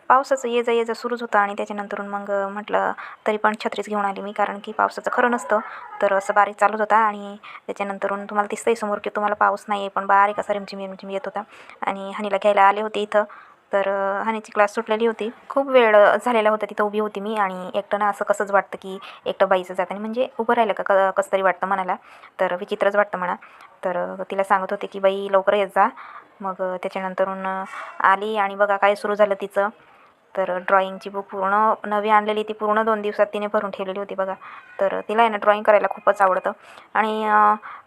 पावसाचं ये जा सुरूच होतं आणि त्याच्यानंतरून मग म्हटलं तरी पण छत्रीच घेऊन आली मी, कारण की पावसाचं खरं नसतं. तर असं बारीक चालत होता आणि त्याच्यानंतरून तुम्हाला दिसतंय समोर की तुम्हाला पाऊस नाही आहे, पण बारीक असा रिमझिम रिमझिम येत होता. आणि हनीला घ्यायला आले होते इथं. तर हनीची क्लास सुटलेली होती. खूप वेळ झालेला होता, तिथं उभी होती मी. आणि एकटं ना असं कसंच वाटतं की एकटं बाईचं जाताना म्हणजे उभं राहिलं का कसं तरी वाटतं मनाला. तर विचित्रच वाटतं म्हणा. तर तिला सांगत होते की बाई लवकर येत जा. मग त्याच्यानंतरून आली आणि बघा काय सुरू झालं तिचं. तर ड्रॉइंगची बुक पूर्ण नवी आणलेली, ती पूर्ण 2 दिवसात तिने भरून ठेवलेली होती बघा. तर तिला आहे ना ड्रॉइंग करायला खूपच आवडतं. आणि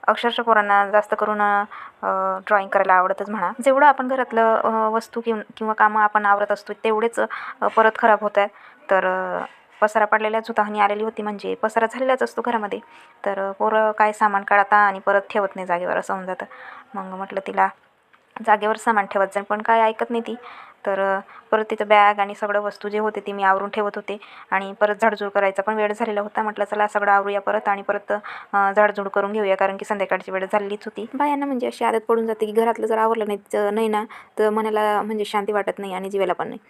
अक्षरशः पोरांना जास्त करून ड्रॉइंग करायला आवडतच म्हणा. जेवढं आपण घरातलं वस्तू किंवा कामं आपण आवरत असतो तेवढेच परत खराब होत आहेत. तर पसारा पडलेलाच होता. हनी आलेली होती म्हणजे पसारा झालेलाच असतो घरामध्ये. तर पोरं काय सामान काढता आणि परत ठेवत नाही जागेवर, असं होऊन जातं. मग म्हटलं तिला जागेवर सामान ठेवत जाईल, पण काय ऐकत नाही ती. तर परत तिचं बॅग आणि सगळं वस्तू जे होते ती मी आवरून ठेवत होते. आणि परत झाडझूड करायचा पण वेळ झालेला होता. म्हटलं चला सगळं आवरूया परत आणि परत झाडझूड करून घेऊया, कारण की संध्याकाळची वेळ झालीच होती. बायांना म्हणजे अशी आदत पडून जाते की घरातलं जर आवरलं नाही ना तर मनाला म्हणजे शांती वाटत नाही आणि जीवाला पण नाही.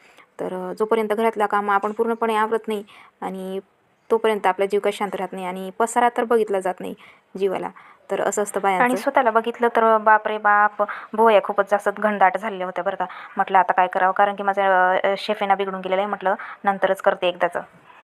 तर जोपर्यंत घरातलं काम आपण पूर्णपणे आवरत नाही आणि तोपर्यंत आपला जीव काही शांत राहत नाही आणि पसारा तर बघितला जात नाही जीवाला. तर असं असतं बायांचं. आणि स्वतःला बघितलं तर बाप रे बाप, भोया खूपच जास्त घनदाट झालेल्या होत्या बरं का. म्हटलं आता काय करावं, कारण की माझं शेफेना बिघडून गेलेलं आहे. म्हटलं नंतरच करते एकदाचं.